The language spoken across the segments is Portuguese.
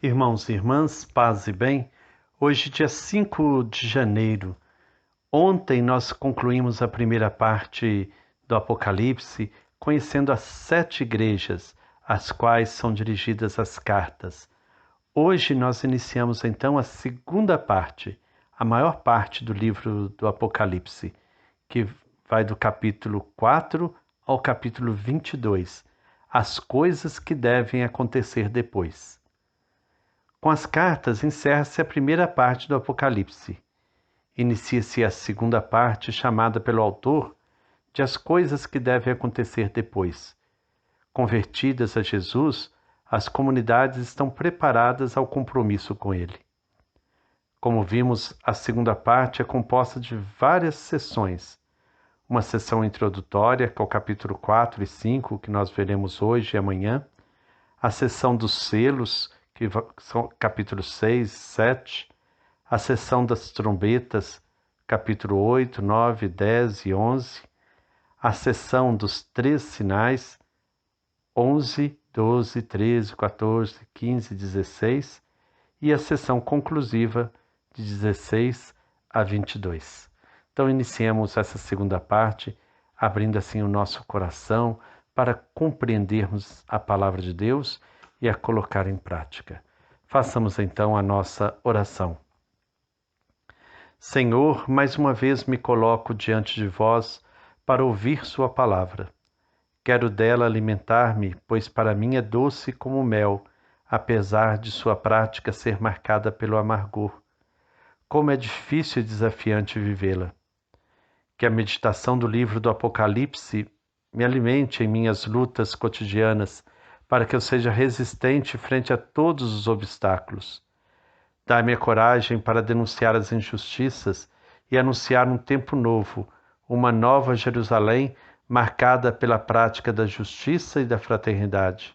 Irmãos e irmãs, paz e bem, hoje, dia 5 de janeiro, ontem nós concluímos a primeira parte do Apocalipse, conhecendo as 7 igrejas, às quais são dirigidas as cartas. Hoje nós iniciamos então a segunda parte, a maior parte do livro do Apocalipse, que vai do capítulo 4 ao capítulo 22, as coisas que devem acontecer depois. Com as cartas encerra-se a primeira parte do Apocalipse. Inicia-se a segunda parte, chamada pelo autor de as coisas que devem acontecer depois. Convertidas a Jesus, as comunidades estão preparadas ao compromisso com ele. Como vimos, a segunda parte é composta de várias sessões. Uma sessão introdutória, que é o capítulo 4 e 5, que nós veremos hoje e amanhã. A sessão dos selos, que são capítulos 6 e 7, a sessão das trombetas, capítulo 8, 9, 10 e 11, a sessão dos 3 sinais, 11, 12, 13, 14, 15 e 16, e a sessão conclusiva de 16 a 22. Então, iniciemos essa segunda parte, abrindo assim o nosso coração para compreendermos a palavra de Deus e a colocar em prática. Façamos então a nossa oração. Senhor, mais uma vez me coloco diante de vós para ouvir sua palavra. Quero dela alimentar-me, pois para mim é doce como mel, apesar de sua prática ser marcada pelo amargor. Como é difícil e desafiante vivê-la. Que a meditação do livro do Apocalipse me alimente em minhas lutas cotidianas, para que eu seja resistente frente a todos os obstáculos. Dá-me a coragem para denunciar as injustiças e anunciar um tempo novo, uma nova Jerusalém marcada pela prática da justiça e da fraternidade.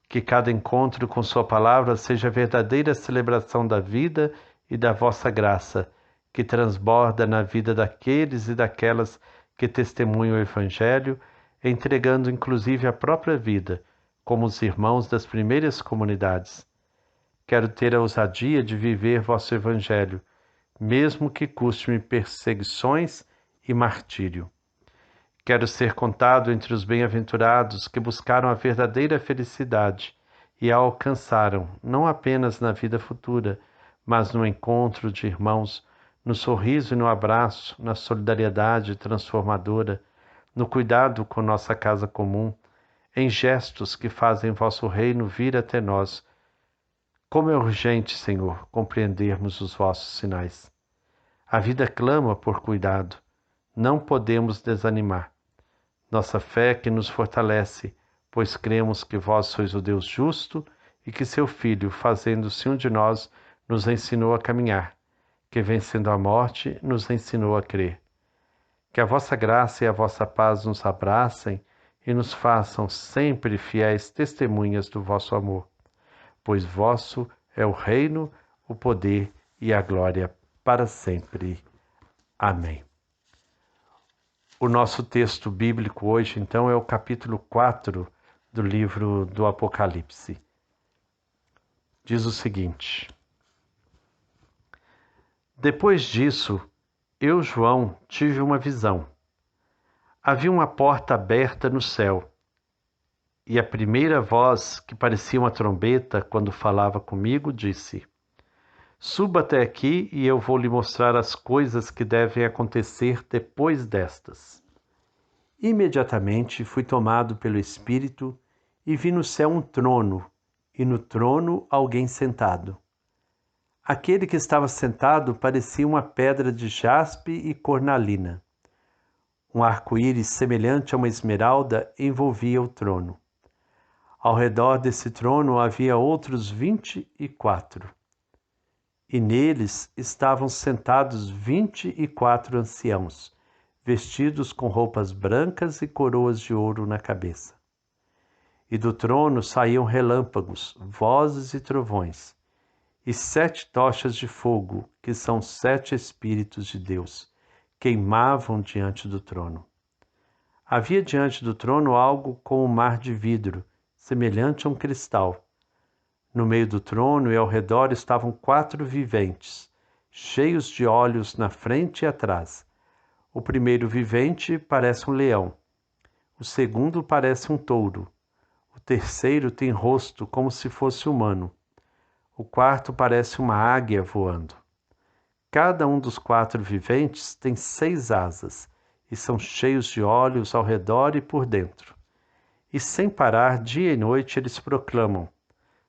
Que cada encontro com sua palavra seja a verdadeira celebração da vida e da vossa graça, que transborda na vida daqueles e daquelas que testemunham o Evangelho, entregando inclusive a própria vida, como os irmãos das primeiras comunidades. Quero ter a ousadia de viver vosso Evangelho, mesmo que custe-me perseguições e martírio. Quero ser contado entre os bem-aventurados que buscaram a verdadeira felicidade e a alcançaram, não apenas na vida futura, mas no encontro de irmãos, no sorriso e no abraço, na solidariedade transformadora, no cuidado com nossa casa comum, em gestos que fazem vosso reino vir até nós. Como é urgente, Senhor, compreendermos os vossos sinais. A vida clama por cuidado. Não podemos desanimar. Nossa fé que nos fortalece, pois cremos que vós sois o Deus justo e que seu Filho, fazendo-se um de nós, nos ensinou a caminhar, que vencendo a morte, nos ensinou a crer. Que a vossa graça e a vossa paz nos abracem e nos façam sempre fiéis testemunhas do vosso amor, pois vosso é o reino, o poder e a glória para sempre. Amém. O nosso texto bíblico hoje, então, é o capítulo 4 do livro do Apocalipse. Diz o seguinte: Depois disso, eu, João, tive uma visão. Havia uma porta aberta no céu, e a primeira voz, que parecia uma trombeta quando falava comigo, disse: Suba até aqui e eu vou lhe mostrar as coisas que devem acontecer depois destas. Imediatamente fui tomado pelo Espírito e vi no céu um trono, e no trono alguém sentado. Aquele que estava sentado parecia uma pedra de jaspe e cornalina. Um arco-íris semelhante a uma esmeralda envolvia o trono. Ao redor desse trono havia outros 24. E neles estavam sentados 24 anciãos, vestidos com roupas brancas e coroas de ouro na cabeça. E do trono saíam relâmpagos, vozes e trovões, e 7 tochas de fogo, que são 7 Espíritos de Deus, queimavam diante do trono. Havia diante do trono algo como um mar de vidro, semelhante a um cristal. No meio do trono e ao redor estavam 4 viventes, cheios de olhos na frente e atrás. O primeiro vivente parece um leão, o segundo parece um touro, o terceiro tem rosto como se fosse humano, o quarto parece uma águia voando. Cada um dos 4 viventes tem 6 asas e são cheios de olhos ao redor e por dentro. E sem parar, dia e noite, eles proclamam: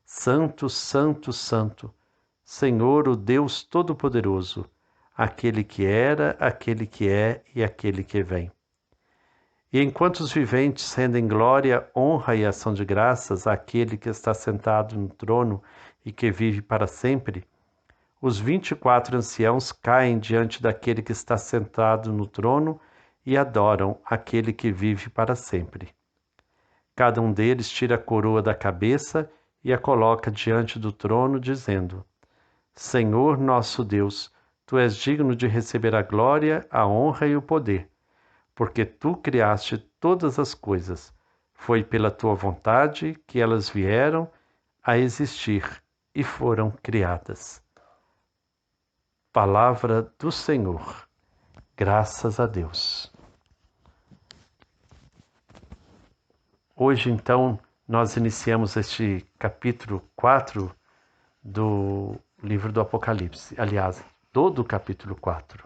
Santo, Santo, Santo, Senhor, o Deus Todo-Poderoso, aquele que era, aquele que é e aquele que vem. E enquanto os viventes rendem glória, honra e ação de graças àquele que está sentado no trono e que vive para sempre, os 24 anciãos caem diante daquele que está sentado no trono e adoram aquele que vive para sempre. Cada um deles tira a coroa da cabeça e a coloca diante do trono, dizendo: Senhor nosso Deus, tu és digno de receber a glória, a honra e o poder, porque tu criaste todas as coisas. Foi pela tua vontade que elas vieram a existir e foram criadas. Palavra do Senhor. Graças a Deus. Hoje, então, nós iniciamos este capítulo 4 do livro do Apocalipse. Aliás, todo o capítulo 4.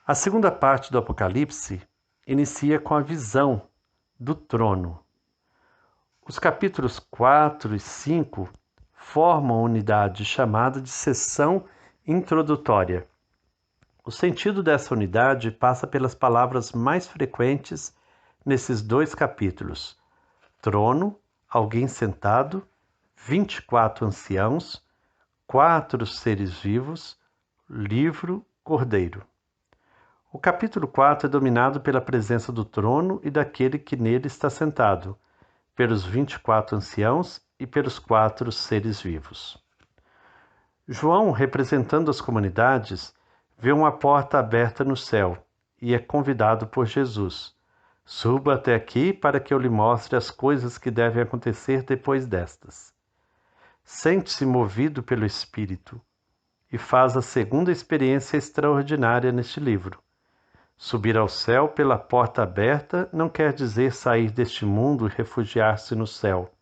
A segunda parte do Apocalipse inicia com a visão do trono. Os capítulos 4 e 5 formam uma unidade chamada de seção introdutória. O sentido dessa unidade passa pelas palavras mais frequentes nesses 2 capítulos: trono, alguém sentado, 24 anciãos, 4 seres vivos, livro, cordeiro. O capítulo 4 é dominado pela presença do trono e daquele que nele está sentado, pelos 24 anciãos e pelos 4 seres vivos. João, representando as comunidades, vê uma porta aberta no céu e é convidado por Jesus: Suba até aqui para que eu lhe mostre as coisas que devem acontecer depois destas. Sente-se movido pelo Espírito e faz a segunda experiência extraordinária neste livro. Subir ao céu pela porta aberta não quer dizer sair deste mundo e refugiar-se no céu.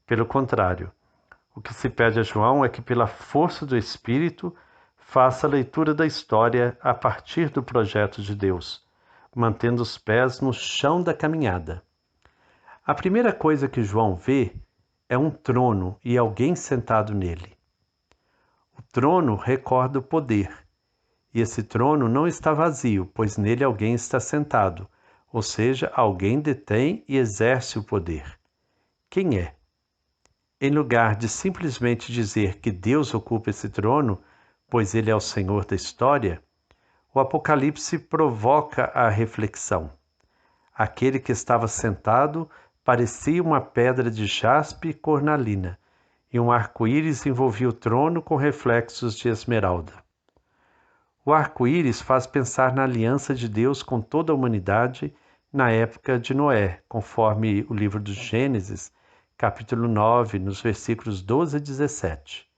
Pelo contrário, o que se pede a João é que, pela força do Espírito, faça a leitura da história a partir do projeto de Deus, mantendo os pés no chão da caminhada. A primeira coisa que João vê é um trono e alguém sentado nele. O trono recorda o poder, e esse trono não está vazio, pois nele alguém está sentado, ou seja, alguém detém e exerce o poder. Quem é? Em lugar de simplesmente dizer que Deus ocupa esse trono, pois ele é o Senhor da história, o Apocalipse provoca a reflexão. Aquele que estava sentado parecia uma pedra de jaspe e cornalina, e um arco-íris envolvia o trono com reflexos de esmeralda. O arco-íris faz pensar na aliança de Deus com toda a humanidade na época de Noé, conforme o livro do Gênesis, capítulo 9, nos versículos 12 a 17.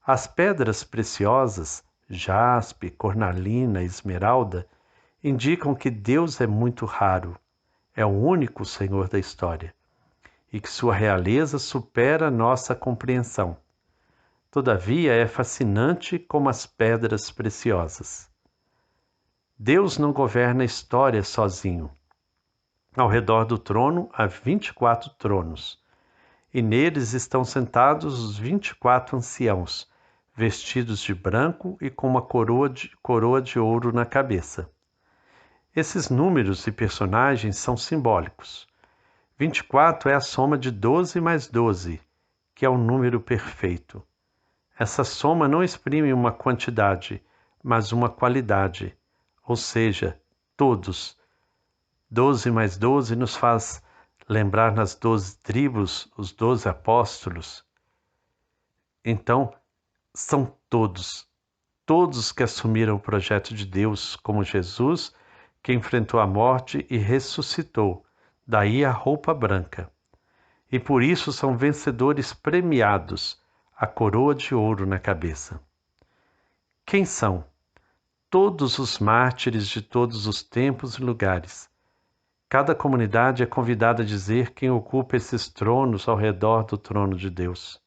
As pedras preciosas, jaspe, cornalina, esmeralda, indicam que Deus é muito raro, é o único Senhor da história, e que sua realeza supera nossa compreensão. Todavia, é fascinante como as pedras preciosas. Deus não governa a história sozinho. Ao redor do trono há 24 tronos, e neles estão sentados os 24 anciãos, vestidos de branco e com uma coroa de ouro na cabeça. Esses números e personagens são simbólicos. 24 é a soma de 12 mais 12, que é o número perfeito. Essa soma não exprime uma quantidade, mas uma qualidade, ou seja, todos. 12 mais 12 nos faz lembrar nas 12 tribos, os 12 apóstolos. Então, são todos que assumiram o projeto de Deus, como Jesus, que enfrentou a morte e ressuscitou, daí a roupa branca. e por isso são vencedores premiados, a coroa de ouro na cabeça. Quem são? Todos os mártires de todos os tempos e lugares. Cada comunidade é convidada a dizer quem ocupa esses tronos ao redor do trono de Deus.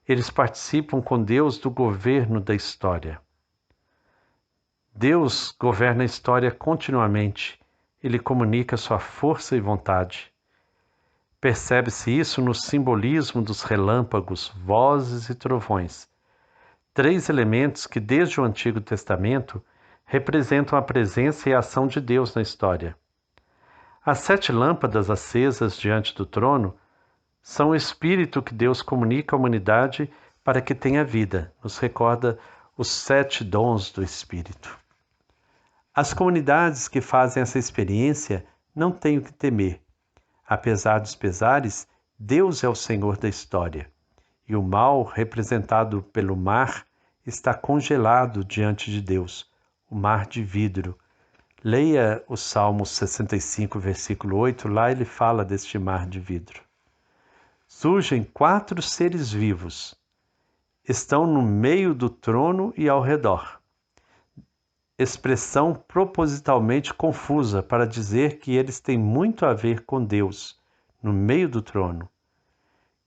Eles participam com Deus do governo da história. Deus governa a história continuamente. Ele comunica sua força e vontade. Percebe-se isso no simbolismo dos relâmpagos, vozes e trovões. 3 elementos que, desde o Antigo Testamento, representam a presença e a ação de Deus na história. As 7 lâmpadas acesas diante do trono são o Espírito que Deus comunica à humanidade para que tenha vida. Nos recorda os 7 dons do Espírito. As comunidades que fazem essa experiência não têm o que temer. Apesar dos pesares, Deus é o Senhor da história. E o mal, representado pelo mar, está congelado diante de Deus, o mar de vidro. Leia o Salmo 65, versículo 8, lá ele fala deste mar de vidro. Surgem 4 seres vivos. Estão no meio do trono e ao redor. Expressão propositalmente confusa para dizer que eles têm muito a ver com Deus, no meio do trono.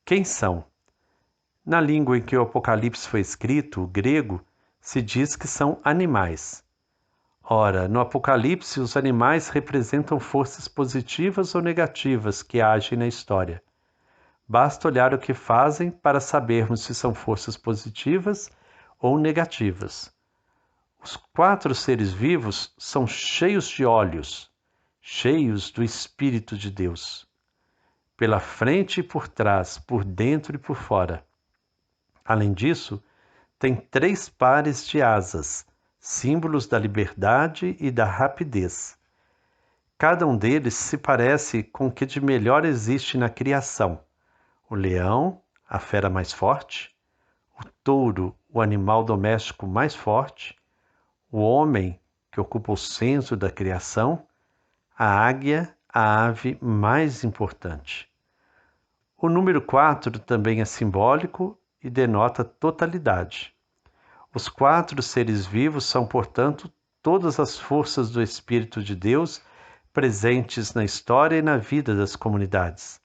Quem são? Na língua em que o Apocalipse foi escrito, o grego, se diz que são animais. Ora, no Apocalipse, os animais representam forças positivas ou negativas que agem na história. Basta olhar o que fazem para sabermos se são forças positivas ou negativas. Os 4 seres vivos são cheios de olhos, cheios do Espírito de Deus. Pela frente e por trás, por dentro e por fora. Além disso, tem 3 pares de asas, símbolos da liberdade e da rapidez. Cada um deles se parece com o que de melhor existe na criação: o leão, a fera mais forte, o touro, o animal doméstico mais forte, o homem, que ocupa o centro da criação, a águia, a ave mais importante. O número 4 também é simbólico e denota totalidade. Os 4 seres vivos são, portanto, todas as forças do Espírito de Deus presentes na história e na vida das comunidades.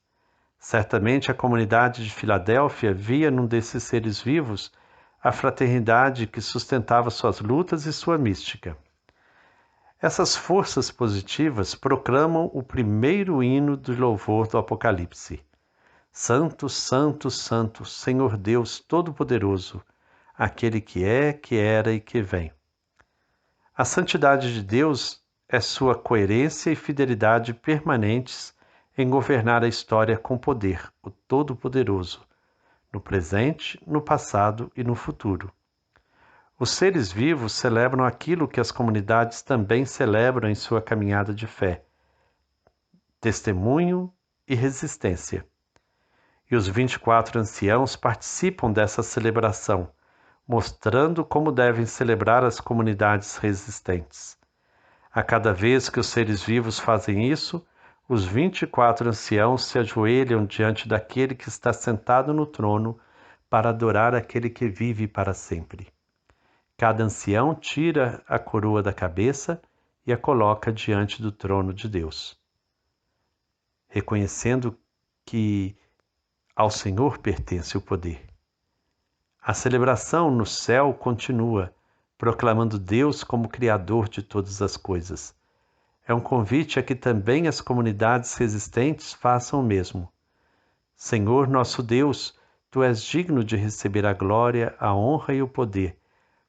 Certamente a comunidade de Filadélfia via num desses seres vivos a fraternidade que sustentava suas lutas e sua mística. Essas forças positivas proclamam o primeiro hino do louvor do Apocalipse. Santo, Santo, Santo, Senhor Deus Todo-Poderoso, aquele que é, que era e que vem. A santidade de Deus é sua coerência e fidelidade permanentes em governar a história com poder, o Todo-Poderoso, no presente, no passado e no futuro. Os seres vivos celebram aquilo que as comunidades também celebram em sua caminhada de fé: testemunho e resistência. E os 24 anciãos participam dessa celebração, mostrando como devem celebrar as comunidades resistentes. A cada vez que os seres vivos fazem isso, os 24 anciãos se ajoelham diante daquele que está sentado no trono para adorar aquele que vive para sempre. Cada ancião tira a coroa da cabeça e a coloca diante do trono de Deus, reconhecendo que ao Senhor pertence o poder. A celebração no céu continua, proclamando Deus como Criador de todas as coisas. É um convite a que também as comunidades resistentes façam o mesmo. Senhor nosso Deus, Tu és digno de receber a glória, a honra e o poder,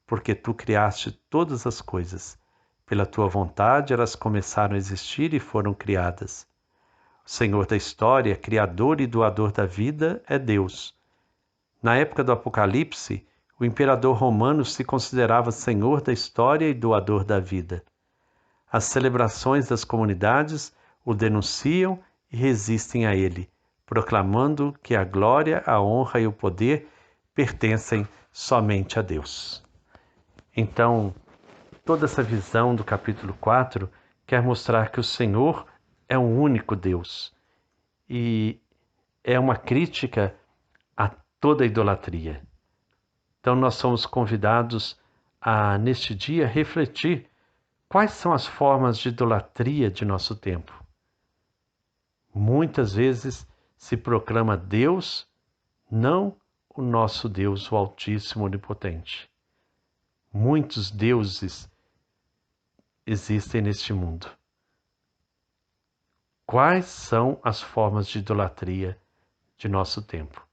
porque Tu criaste todas as coisas. Pela Tua vontade elas começaram a existir e foram criadas. O Senhor da história, Criador e doador da vida, é Deus. Na época do Apocalipse, o imperador romano se considerava senhor da história e doador da vida. As celebrações das comunidades o denunciam e resistem a ele, proclamando que a glória, a honra e o poder pertencem somente a Deus. Então, toda essa visão do capítulo 4 quer mostrar que o Senhor é um único Deus e é uma crítica a toda idolatria. Então nós somos convidados a, neste dia, refletir quais são as formas de idolatria de nosso tempo. Muitas vezes se proclama Deus, não o nosso Deus, o Altíssimo Onipotente. Muitos deuses existem neste mundo. Quais são as formas de idolatria de nosso tempo?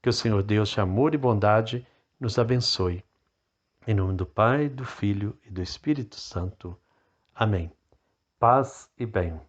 Que o Senhor Deus de amor e bondade nos abençoe. Em nome do Pai, do Filho e do Espírito Santo. Amém. Paz e bem.